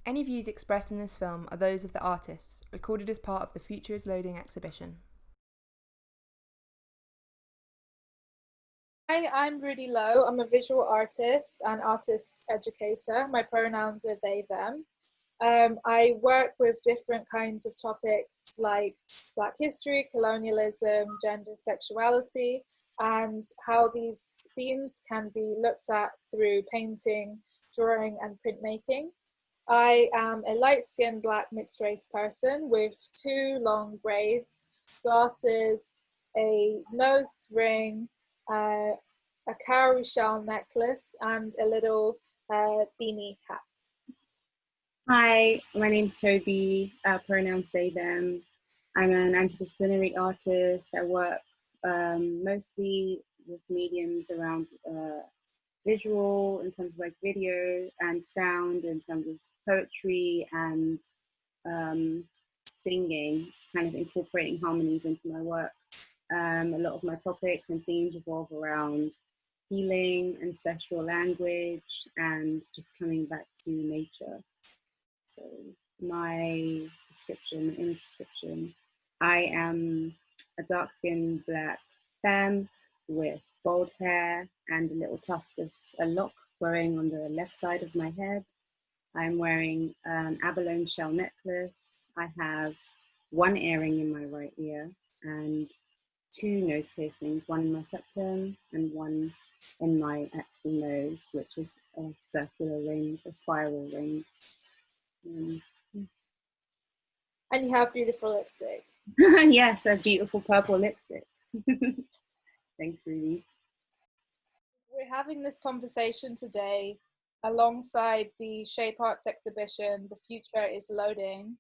Any views expressed in this film are those of the artists, recorded as part of the Future is Loading exhibition. Hi, I'm Rudy Loewe. I'm a visual artist and artist educator. My pronouns are they, them. I work with different kinds of topics like Black history, colonialism, gender, sexuality, and how these themes can be looked at through painting, drawing, and printmaking. I am a light-skinned Black mixed-race person with two long braids, glasses, a nose ring, uh, a cowrie shell necklace, and a little beanie hat. Hi, my name's Tobi, pronouns they, them. I'm an interdisciplinary artist. I work mostly with mediums around visual, in terms of like video and sound, in terms of poetry and singing, kind of incorporating harmonies into my work. A lot of my topics and themes revolve around healing, ancestral language, and just coming back to nature. So my description, image description, I am a dark-skinned Black femme with gold hair and a little tuft of a lock growing on the left side of my head. I'm wearing an abalone shell necklace. I have one earring in my right ear and two nose piercings, one in my septum and one in my actual nose, which is a circular ring, a spiral ring. And you have beautiful lipstick. Yes, a beautiful purple lipstick. Thanks, Rudy. We're having this conversation today alongside the Shape Arts exhibition, The Future is Loading,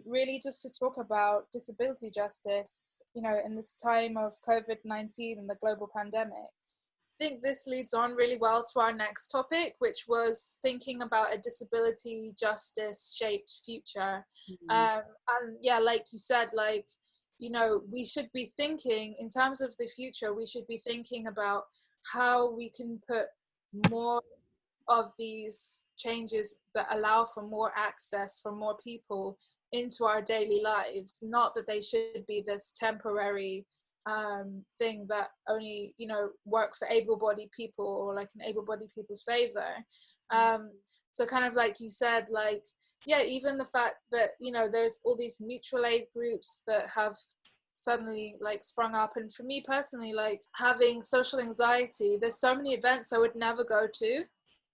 really just to talk about disability justice, you know, in this time of COVID-19 and the global pandemic. I think this leads on really well to our next topic, which was thinking about a disability justice shaped future. And yeah, like you said, like, you know, we should be thinking in terms of the future, we should be thinking about how we can put more of these changes that allow for more access for more people into our daily lives, not that they should be this temporary thing that only, you know, work for able-bodied people or like in able-bodied people's favor. So kind of like you said, like, yeah, even the fact that, you know, there's all these mutual aid groups that have suddenly like sprung up, and for me personally, like having social anxiety, there's so many events I would never go to.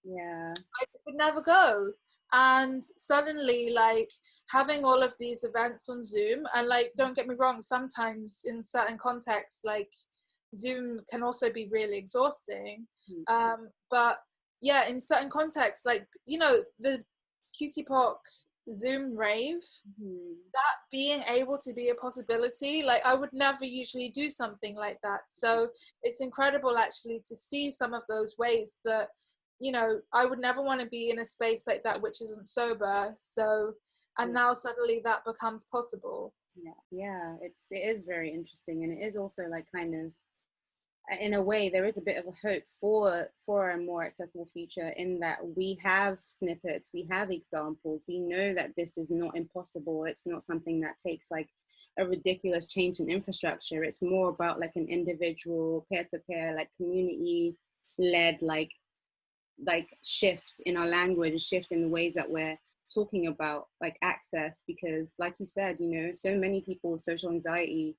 Yeah. I would never go. And suddenly, like, having all of these events on Zoom, and like, don't get me wrong, sometimes in certain contexts, like, Zoom can also be really exhausting. But yeah, in certain contexts, like, you know, the Cutie Pock Zoom rave, that being able to be a possibility, like, I would never usually do something like that. So it's incredible actually to see some of those ways that, you know, I would never want to be in a space like that which isn't sober. So, and now suddenly that becomes possible. Yeah, it is very interesting, and it is also like kind of, in a way, there is a bit of a hope for a more accessible future, in that we have snippets, we have examples, we know that this is not impossible. It's not something that takes like a ridiculous change in infrastructure. It's more about like an individual, peer-to-peer, like community-led, like shift in our language, shift in the ways that we're talking about like access. Because like you said, you know, so many people with social anxiety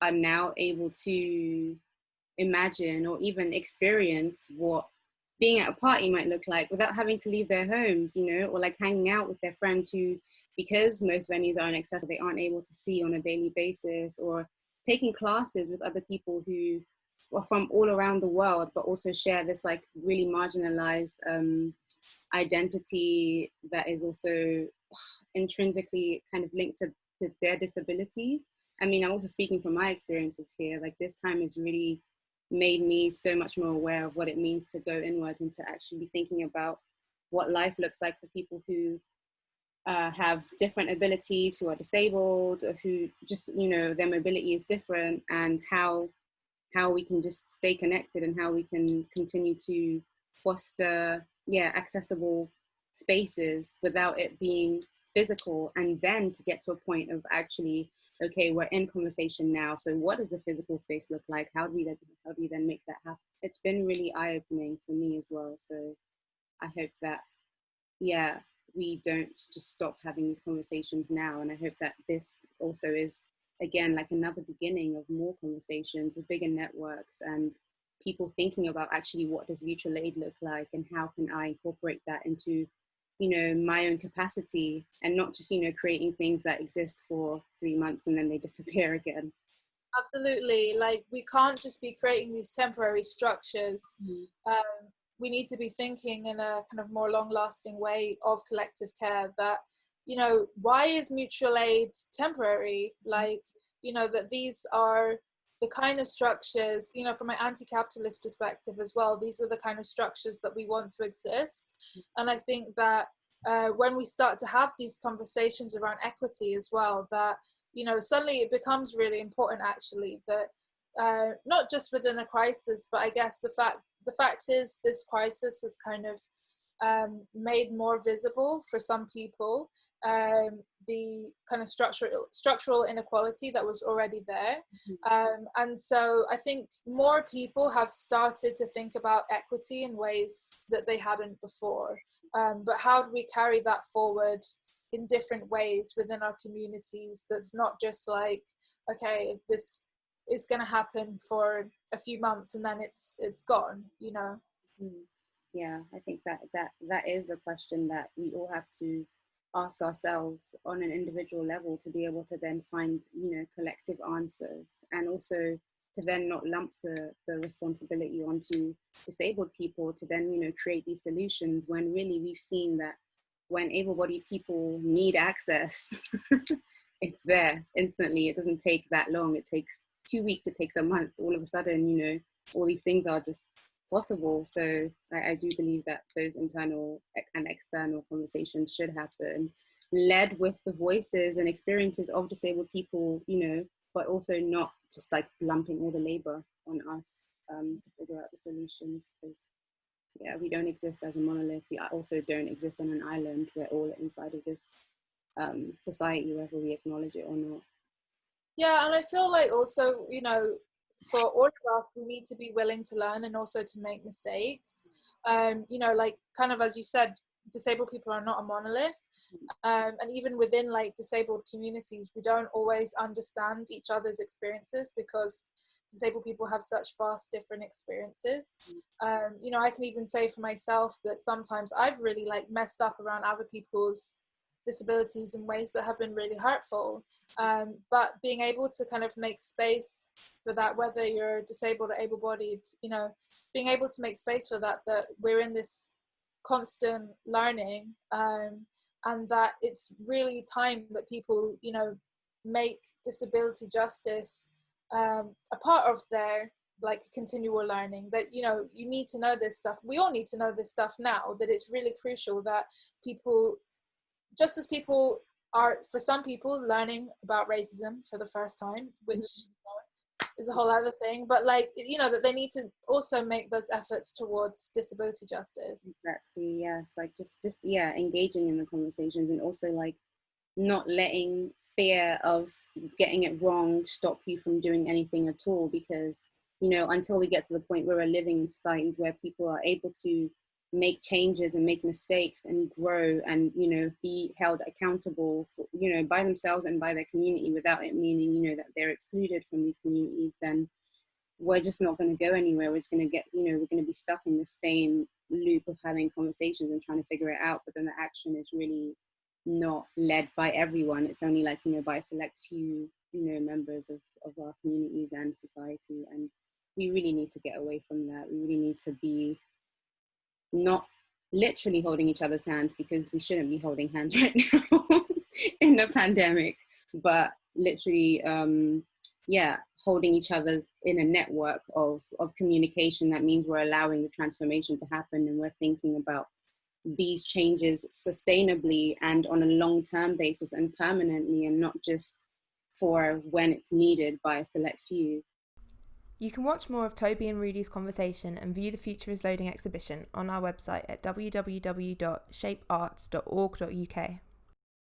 are now able to imagine or even experience what being at a party might look like without having to leave their homes, you know, or like hanging out with their friends who, because most venues aren't accessible, they aren't able to see on a daily basis, or taking classes with other people who are from all around the world, but also share this like really marginalized identity that is also intrinsically kind of linked to their disabilities. I mean, I'm also speaking from my experiences here. Like, this time has really made me so much more aware of what it means to go inwards and to actually be thinking about what life looks like for people who have different abilities, who are disabled, or who just, you know, their mobility is different, and how we can just stay connected and how we can continue to foster, accessible spaces without it being physical, and then to get to a point of actually, okay, we're in conversation now, so what does a physical space look like? How do we then make that happen? It's been really eye-opening for me as well. So I hope that, yeah, we don't just stop having these conversations now. And I hope that this also is, again, like another beginning of more conversations with bigger networks and people thinking about actually what does mutual aid look like and how can I incorporate that into, you know, my own capacity, and not just, you know, creating things that exist for 3 months and then they disappear again. Absolutely. Like, we can't just be creating these temporary structures. We need to be thinking in a kind of more long-lasting way of collective care. That, you know, why is mutual aid temporary? Like, you know, that these are the kind of structures, you know, from an anti-capitalist perspective as well, these are the kind of structures that we want to exist. And I think that when we start to have these conversations around equity as well, that, you know, suddenly it becomes really important, actually, that not just within a crisis, but I guess the fact is this crisis has kind of made more visible for some people the kind of structural inequality that was already there. And so I think more people have started to think about equity in ways that they hadn't before. But how do we carry that forward in different ways within our communities? That's not just like, okay, this is going to happen for a few months and then it's gone, you know. Yeah, I think that is a question that we all have to ask ourselves on an individual level to be able to then find, you know, collective answers, and also to then not lump the responsibility onto disabled people to then, you know, create these solutions, when really we've seen that when able-bodied people need access, it's there instantly. It doesn't take that long. It takes 2 weeks, it takes a month. All of a sudden, you know, all these things are just possible. So I do believe that those internal and external conversations should happen, led with the voices and experiences of disabled people, you know, but also not just like lumping all the labor on us to figure out the solutions, because yeah, we don't exist as a monolith. We also don't exist on an island. We're all inside of this society, whether we acknowledge it or not. Yeah, and I feel like also, you know, for all of us, we need to be willing to learn and also to make mistakes. You know, like kind of as you said, disabled people are not a monolith. And even within like disabled communities, we don't always understand each other's experiences because disabled people have such vast different experiences. You know, I can even say for myself that sometimes I've really like messed up around other people's disabilities in ways that have been really hurtful. But being able to kind of make space for that, whether you're disabled or able-bodied, you know, being able to make space for that, that we're in this constant learning, and that it's really time that people, you know, make disability justice a part of their like continual learning. That, you know, you need to know this stuff. We all need to know this stuff now, that it's really crucial that people, just as people are, for some people, learning about racism for the first time, which you know, is a whole other thing, but like, you know, that they need to also make those efforts towards disability justice. Exactly, yes. Like just yeah, engaging in the conversations, and also like not letting fear of getting it wrong stop you from doing anything at all, because, you know, until we get to the point where we're living in societies where people are able to make changes and make mistakes and grow and, you know, be held accountable for, you know, by themselves and by their community, without it meaning, you know, that they're excluded from these communities, then we're just not going to go anywhere. We're just going to get, you know, we're going to be stuck in the same loop of having conversations and trying to figure it out, but then the action is really not led by everyone. It's only like, you know, by a select few, you know, members of our communities and society. And we really need to get away from that. We really need to be not literally holding each other's hands, because we shouldn't be holding hands right now in the pandemic, but literally, yeah, holding each other in a network of communication. That means we're allowing the transformation to happen, and we're thinking about these changes sustainably and on a long-term basis and permanently, and not just for when it's needed by a select few. You can watch more of Tobi and Rudy's conversation and view the Future is Loading exhibition on our website at www.shapearts.org.uk.